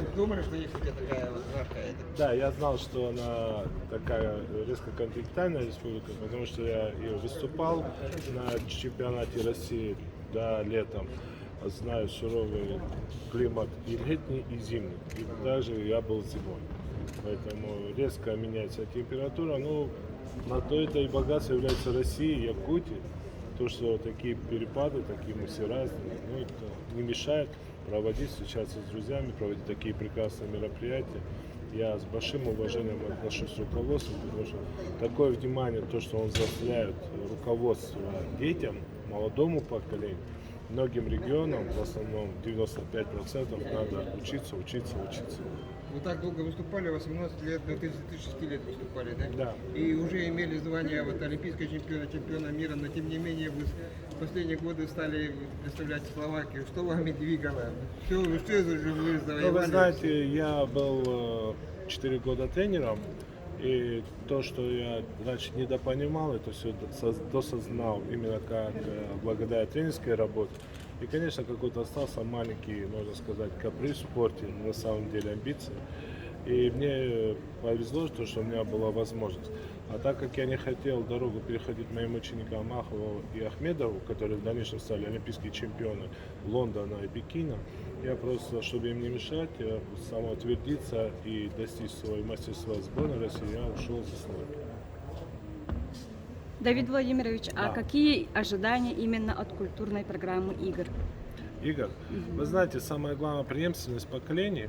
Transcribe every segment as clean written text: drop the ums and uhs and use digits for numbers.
вы думали, что есть у тебя такая вот жаркая? Да, я знал, что она такая резко конфликтуальная республика, потому что я и выступал на чемпионате России, да, летом. Знаю суровый климат и летний, и зимний. И даже я был зимой. Поэтому резко меняется температура. Ну, на то это и богатство является Россией, Якутией. То, что такие перепады, такие мы все разные, ну, это не мешает проводить, встречаться с друзьями, проводить такие прекрасные мероприятия. Я с большим уважением отношусь к руководству, потому что такое внимание, то, что он заставляет руководство детям, молодому поколению, многим регионам, в основном 95% надо учиться. Вы так долго выступали, 18 лет, до 36 лет выступали, да? Да. И уже имели звание вот олимпийского чемпиона, чемпиона мира, но тем не менее вы в последние годы стали представлять Словакию. Что вами двигало? Что же вы завоевали? Ну, вы знаете, я был 4 года тренером, и то, что я раньше недопонимал, это все досознал именно как благодаря тренерской работе. И, конечно, какой-то остался маленький, можно сказать, каприз в спорте, на самом деле амбиции. И мне повезло, что у меня была возможность. А так как я не хотел дорогу переходить моим ученикам Махову и Ахмедову, которые в дальнейшем стали олимпийские чемпионы Лондона и Пекина, я просто, чтобы им не мешать, самоутвердиться и достичь своего мастерства сборной России, я ушел за Словакию. Давид Владимирович, а Да. какие ожидания именно от культурной программы игр? Игорь, вы знаете, самое главное преемственность поколений,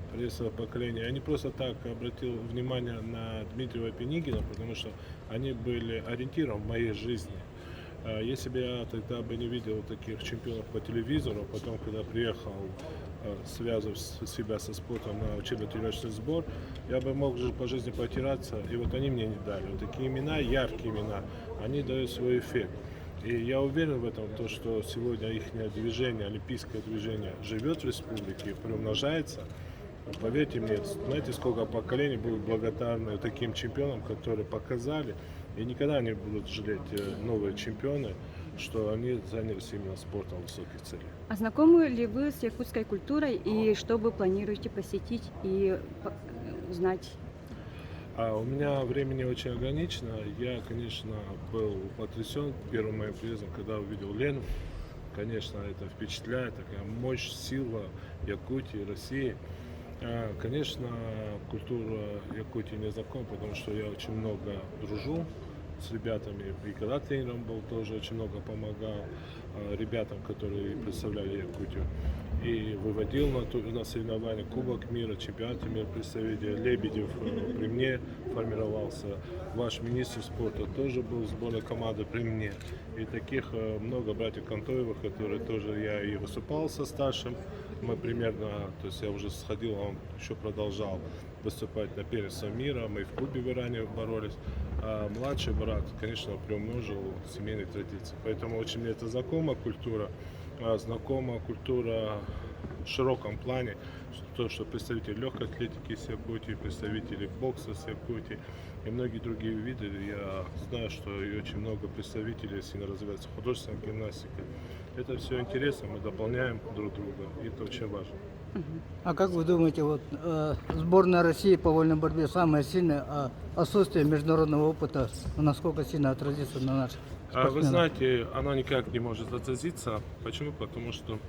я не просто так обратил внимание на Дмитрия Пенигина, потому что они были ориентиром в моей жизни. Если бы я тогда бы не видел таких чемпионов по телевизору, потом, когда приехал, связывать себя со спортом на учебно-тренировочный сбор, я бы мог же по жизни потеряться, и вот они мне не дали. Вот такие имена, яркие имена, они дают свой эффект. И я уверен в этом, то, что сегодня их движение, олимпийское движение живет в республике, приумножается. Поверьте мне, знаете, сколько поколений будут благодарны таким чемпионам, которые показали, и никогда не будут жалеть новые чемпионы, что они занялись именно спортом высоких целей. А знакомы ли вы с якутской культурой и что вы планируете посетить и узнать? У меня времени очень ограничено. Я, конечно, был потрясен первым моим приездом, когда увидел Лену. Конечно, это впечатляет, такая мощь, сила Якутии, России. Конечно, культура Якутии не знакома, потому что я очень много дружу с ребятами. И когда тренером был, тоже очень много помогал ребятам, которые представляли Якутию. И выводил на соревнования Кубок мира, чемпионат мира представителей. Лебедев при мне формировался. Ваш министр спорта тоже был в сборной команды при мне. И таких много братьев Кантоевых, которые тоже я и выступал со старшим. Мы примерно, то есть я уже сходил, а он еще продолжал выступать на первенство мира. Мы в клубе в Иране боролись. А младший брат, конечно, приумножил семейные традиции. Поэтому очень мне это знакома культура в широком плане, то, что представители легкой атлетики с Якутии, представители бокса с Якутии и многие другие виды. Я знаю, что и очень много представителей сильно развивается художественная гимнастика. Это все интересно, мы дополняем друг друга, и это очень важно. А как вы думаете, вот сборная России по вольной борьбе самая сильная, а отсутствие международного опыта насколько сильно отразится на наших спортсменах? Вы знаете, она никак не может отразиться. Почему? Потому что,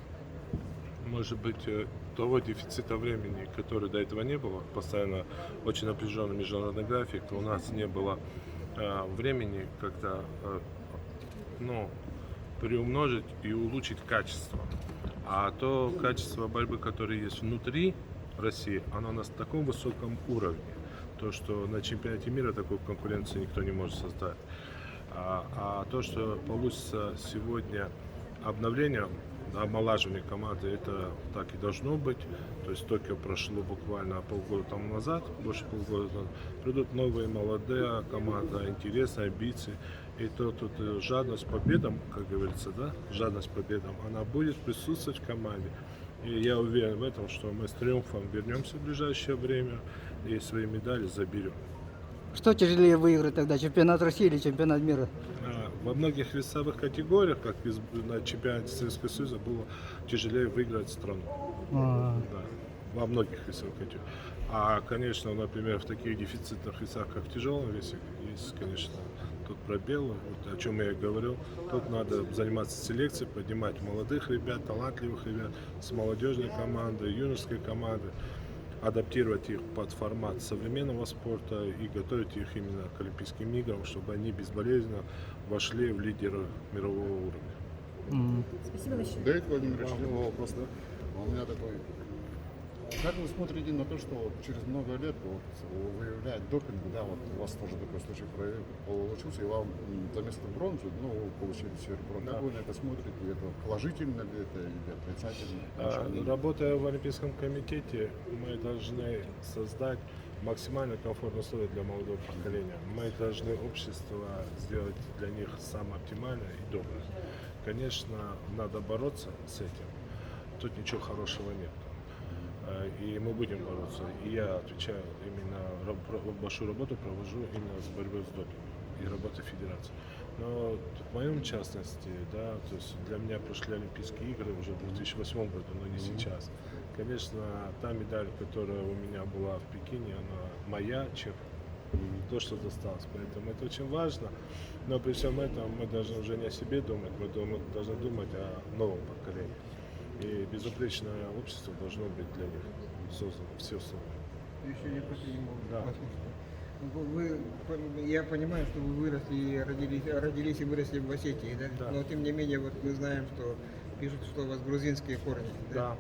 может быть, того дефицита времени, который до этого не было, постоянно очень напряженный международный график, у нас не было времени как-то приумножить и улучшить качество. А то качество борьбы, которое есть внутри России, оно на таком высоком уровне, то, что на чемпионате мира такой конкуренции никто не может создать. А то, что получится сегодня обновление, омолаживание команды, это так и должно быть. То есть Токио прошло буквально полгода тому назад, больше полгода назад. Придут новые молодые команды, интересные амбиции. И то тут жадность к победам, как говорится, да, жадность к победам, она будет присутствовать в команде. И я уверен в этом, что мы с триумфом вернемся в ближайшее время и свои медали заберем. Что тяжелее выиграть тогда, чемпионат России или чемпионат мира? Во многих весовых категориях, как на чемпионате Советского Союза, было тяжелее выиграть страну. Да. во многих весовых категориях. А, конечно, например, в таких дефицитных весах, как в тяжелом весе, есть, конечно, тут пробел, вот о чем я и говорил. Тут надо заниматься селекцией, поднимать молодых ребят, талантливых ребят с молодежной команды, юношеской команды, адаптировать их под формат современного спорта и готовить их именно к Олимпийским играм, чтобы они безболезненно вошли в лидеры мирового уровня. Давид Владимирович, вопрос, да? У меня такой. Как вы смотрите на то, что вот через много лет вот, выявляют допинг, да, вот у вас тоже такой случай получился, и вам за место бронзы, ну, получили серебро. Как вы на это смотрите? Это положительно ли это или отрицательно? Работая в Олимпийском комитете, мы должны создать максимально комфортные условия для молодого поколения. Мы должны общество сделать для них самое оптимальное и доброе. Конечно, надо бороться с этим. Тут ничего хорошего нет. И мы будем бороться. И я отвечаю именно, большую работу провожу именно с борьбой с допингом и работой федерации. Но в моем частности, да, то есть для меня прошли Олимпийские игры уже в 2008 году, но не сейчас. Конечно, та медаль, которая у меня была в Пекине, она моя, чем то, что досталось. Поэтому это очень важно. Но при всем этом мы должны уже не о себе думать, мы должны думать о новом поколении. И безупречное общество должно быть для них создано, все условия. Еще не последний момент. Да. Я понимаю, что вы выросли и родились и выросли в Осетии, да? Да. Но тем не менее, вот мы знаем, что пишут, что у вас грузинские корни. Да.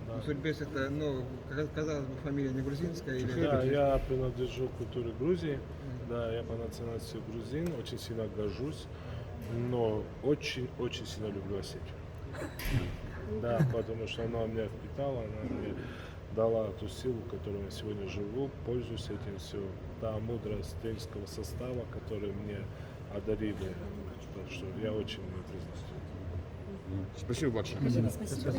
Но судьбес это, ну, казалось бы, фамилия не грузинская или... Да, я принадлежу к культуре Грузии, да, я по национальности грузин, очень сильно горжусь, но очень сильно люблю Осетию. Да, потому что она меня впитала, она мне дала ту силу, которой я сегодня живу, пользуюсь этим все. Та мудрость тренерского состава, который мне одарили, так что я очень признателен. Спасибо большое. Спасибо.